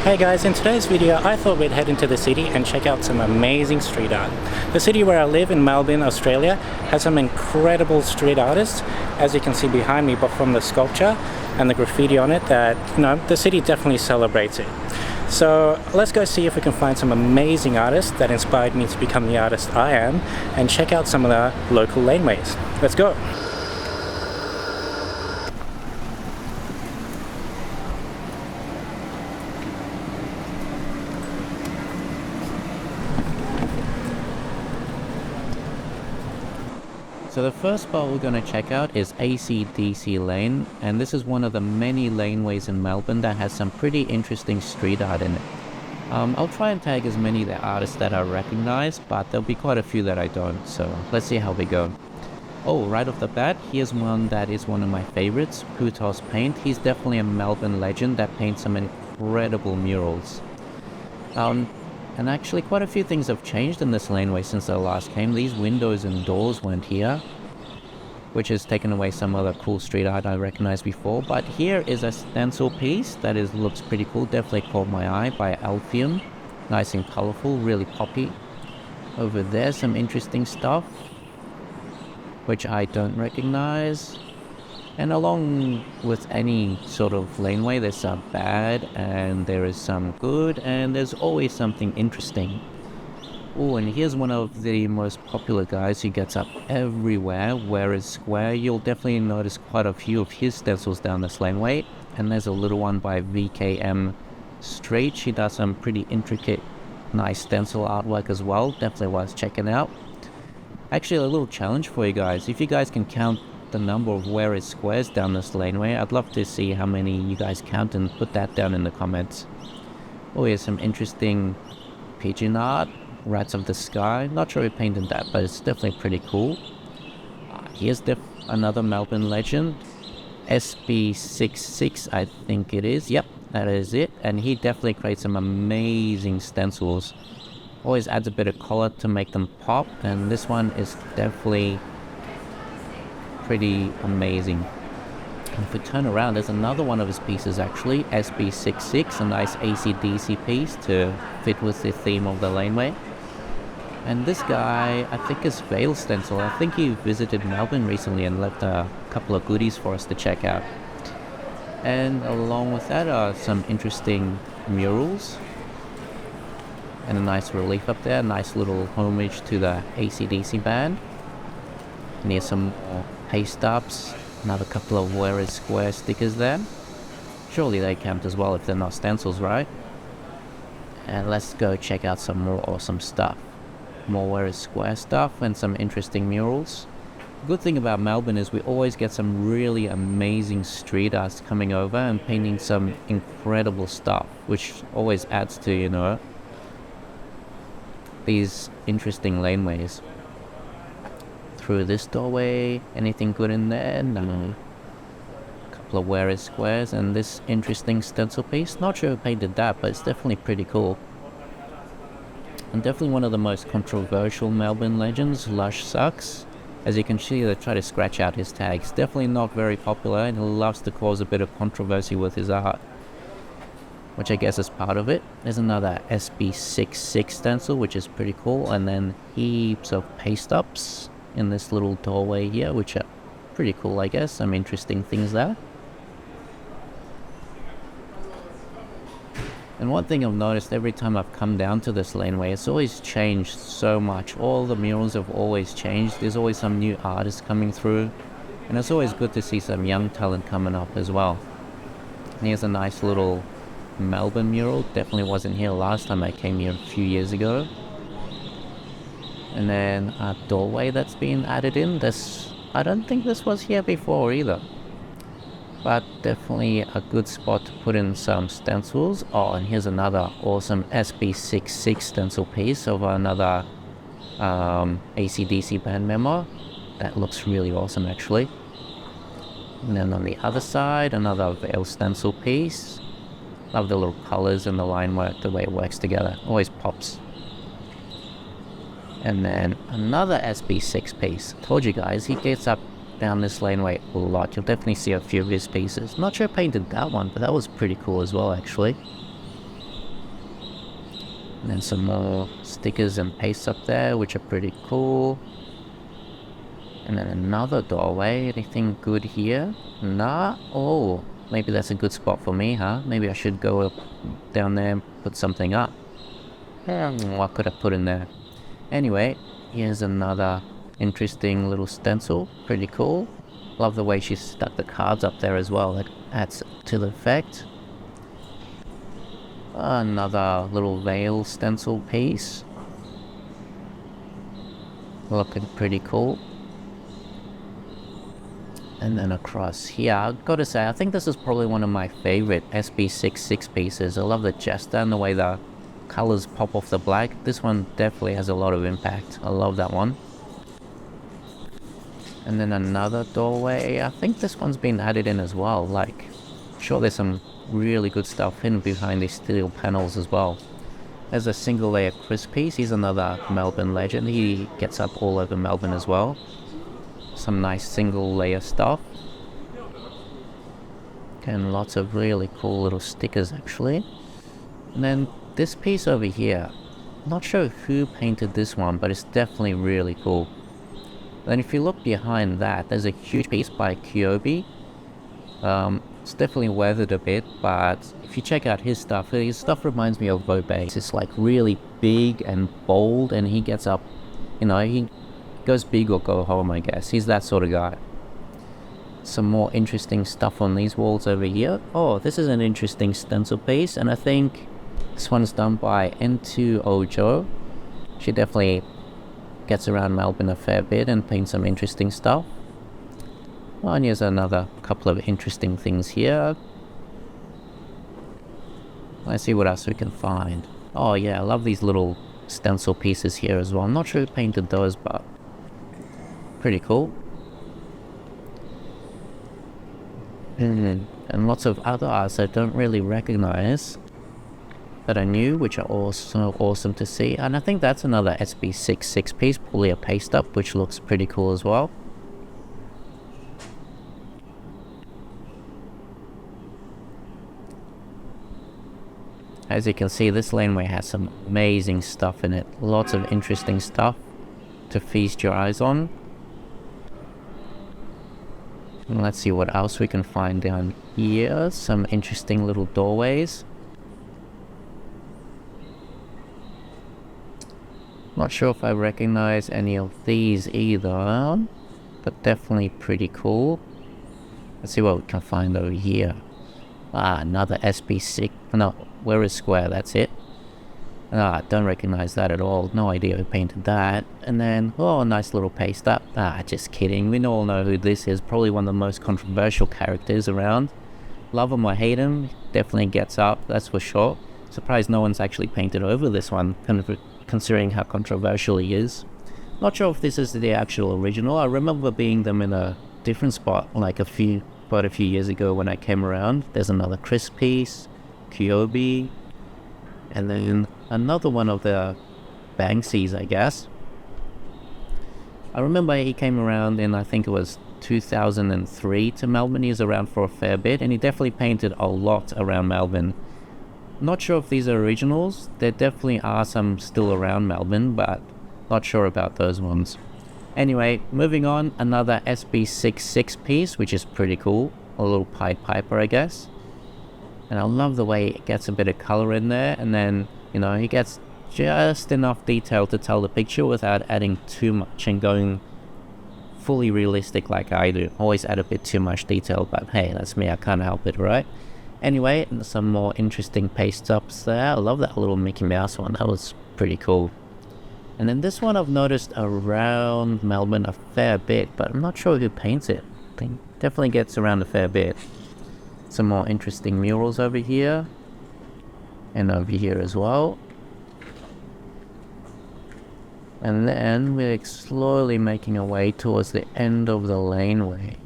Hey guys, in today's video I thought we'd head into the city and check out some amazing street art. The city where I live in Melbourne, Australia has some incredible street artists, as you can see behind me, but from the sculpture and the graffiti on it that, the city definitely celebrates it. So let's go see if we can find some amazing artists that inspired me to become the artist I am and check out some of the local laneways. Let's go! So the first spot we're going to check out is AC/DC Lane, and this is one of the many laneways in Melbourne that has some pretty interesting street art in it. I'll try and tag as many of the artists that I recognize, but there'll be quite a few that I don't, so let's see how we go. Oh, right off the bat, here's one that is one of my favorites, Putos Paint. He's definitely a Melbourne legend that paints some incredible murals. And actually quite a few things have changed in this laneway since I last came. These windows and doors weren't here, which has taken away some other cool street art I recognized before. But here is a stencil piece that looks pretty cool, definitely caught my eye, by Alfium. Nice and colorful, really poppy. Over there some interesting stuff, which I don't recognize. And along with any sort of laneway, there's some bad and there is some good, and there's always something interesting. Oh, and here's one of the most popular guys who gets up everywhere, Whereas Square. You'll definitely notice quite a few of his stencils down this laneway. And there's a little one by VKM Street. She does some pretty intricate, nice stencil artwork as well. Definitely worth checking out. Actually, a little challenge for you guys. If you guys can count the number of Whereas Squares down this laneway, I'd love to see how many you guys count and put that down in the comments. Oh, here's some interesting pigeon art, Rats of the Sky. Not sure who painted that, but it's definitely pretty cool. Here's another Melbourne legend, SB66 I think it is. Yep, that is it. And he definitely creates some amazing stencils. Always adds a bit of color to make them pop, and this one is definitely pretty amazing. And if we turn around, there's another one of his pieces actually, SB66, a nice AC/DC piece to fit with the theme of the laneway. And this guy, I think is Vale Stencil. I think he visited Melbourne recently and left a couple of goodies for us to check out. And along with that are some interesting murals and a nice relief up there, nice little homage to the AC/DC band. And here's some more paste ups, another couple of Whereas Square stickers there. Surely they count as well if they're not stencils, right? And let's go check out some more awesome stuff. More Whereas Square stuff and some interesting murals. The good thing about Melbourne is we always get some really amazing street arts coming over and painting some incredible stuff, which always adds to, these interesting laneways. Through this doorway, anything good in there? No. A couple of Whereas Squares and this interesting stencil piece. Not sure who painted that, but it's definitely pretty cool. And definitely one of the most controversial Melbourne legends, Lush Sucks. As you can see, they try to scratch out his tags. Definitely not very popular, and he loves to cause a bit of controversy with his art, which I guess is part of it. There's another SB66 stencil, which is pretty cool, and then heaps of paste ups in this little doorway here, which are pretty cool, I guess. Some interesting things there. And one thing I've noticed every time I've come down to this laneway, it's always changed so much. All the murals have always changed. There's always some new artists coming through, and it's always good to see some young talent coming up as well. And here's a nice little Melbourne mural. Definitely wasn't here last time I came here a few years ago. And then a doorway that's been added in. I don't think this was here before either. But definitely a good spot to put in some stencils. Oh, and here's another awesome SB66 stencil piece of another AC/DC band member. That looks really awesome actually. And then on the other side, another Vale stencil piece. Love the little colors and the line work, the way it works together. Always pops. And then another SB6 piece. Told you guys, he gets up down this laneway a lot. You'll definitely see a few of his pieces. Not sure I painted that one, but that was pretty cool as well actually. And then some more stickers and pastes up there, which are pretty cool. And then another doorway. Anything good here? Nah. Oh, maybe that's a good spot for me, huh? Maybe I should go up down there and put something up. What could I put in there? Anyway, here's another interesting little stencil. Pretty cool. Love the way she stuck the cards up there as well. That adds to the effect. Another little veil stencil piece. Looking pretty cool. And then across here, I've got to say, I think this is probably one of my favorite SB66 pieces. I love the jester and the way the colors pop off the black. This one definitely has a lot of impact. I love that one. And then another doorway. I think this one's been added in as well. Like, sure, there's some really good stuff hidden behind these steel panels as well. There's a single layer Chris piece. He's another Melbourne legend. He gets up all over Melbourne as well. Some nice single layer stuff. And lots of really cool little stickers actually. And then this piece over here. Not sure who painted this one, but it's definitely really cool. Then if you look behind that, there's a huge piece by Kyobi. It's definitely weathered a bit, but if you check out his stuff reminds me of Bobe. It's like really big and bold, and he gets up, you know, he goes big or go home, I guess. He's that sort of guy. Some more interesting stuff on these walls over here. Oh, this is an interesting stencil piece, and I think this one's done by N2 Ojo. She definitely gets around Melbourne a fair bit and paints some interesting stuff. Oh, and here's another couple of interesting things here. Let's see what else we can find. Oh yeah, I love these little stencil pieces here as well. I'm not sure who painted those, but pretty cool. And lots of other arts I don't really recognize that I knew, which are also awesome to see. And I think that's another SB66 piece, probably a paste up, which looks pretty cool as well. As you can see, this laneway has some amazing stuff in it. Lots of interesting stuff to feast your eyes on. And let's see what else we can find down here. Some interesting little doorways. Not sure if I recognize any of these either, but definitely pretty cool. Let's see what we can find over here. Another SB6. No, where is square? That's it. Don't recognize that at all. No idea who painted that. And then, oh, nice little paste up. Just kidding. We all know who this is. Probably one of the most controversial characters around. Love him or hate him, definitely gets up, that's for sure. Surprised no one's actually painted over this one, considering how controversial he is. Not sure if this is the actual original. I remember being them in a different spot, like quite a few years ago when I came around. There's another Chris piece, Kyobi, and then another one of the Banksys, I guess. I remember he came around in, I think it was 2003 to Melbourne. He was around for a fair bit, and he definitely painted a lot around Melbourne. Not sure if these are originals. There definitely are some still around Melbourne, but not sure about those ones. Anyway, moving on, another SB66 piece, which is pretty cool. A little Pied Piper, I guess. And I love the way it gets a bit of color in there, and then, you know, he gets just enough detail to tell the picture without adding too much and going fully realistic like I do. Always add a bit too much detail, but hey, that's me, I can't help it, right? Anyway, some more interesting paste ups there. I love that little Mickey Mouse one, that was pretty cool. And then this one I've noticed around Melbourne a fair bit, but I'm not sure who paints it. I think definitely gets around a fair bit. Some more interesting murals over here. And over here as well. And then we're slowly making our way towards the end of the laneway.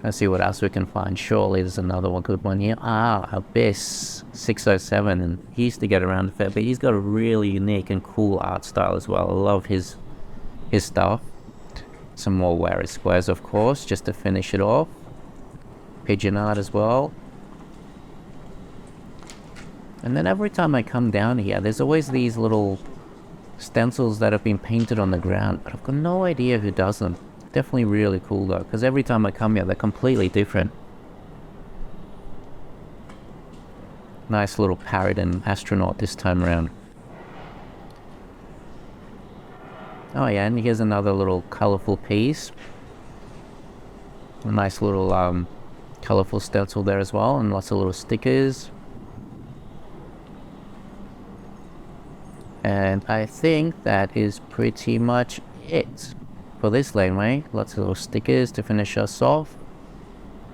Let's see what else we can find. Surely there's another one, good one here. Abyss 607, and he used to get around a fair bit. He's got a really unique and cool art style as well. I love his stuff. Some more Where is Squares, of course, just to finish it off. Pigeon art as well. And then every time I come down here, there's always these little stencils that have been painted on the ground, but I've got no idea who does them. Definitely really cool though, because every time I come here, they're completely different. Nice little parrot and astronaut this time around. Oh yeah, and here's another little colorful piece. A nice little colorful stencil there as well, and lots of little stickers. And I think that is pretty much it for this laneway. Lots of little stickers to finish us off.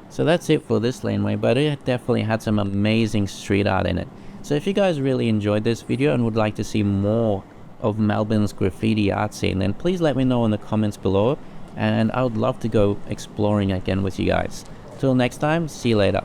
So that's it for this laneway, but it definitely had some amazing street art in it. So if you guys really enjoyed this video and would like to see more of Melbourne's graffiti art scene, then please let me know in the comments below, and I would love to go exploring again with you guys. Till next time, see you later.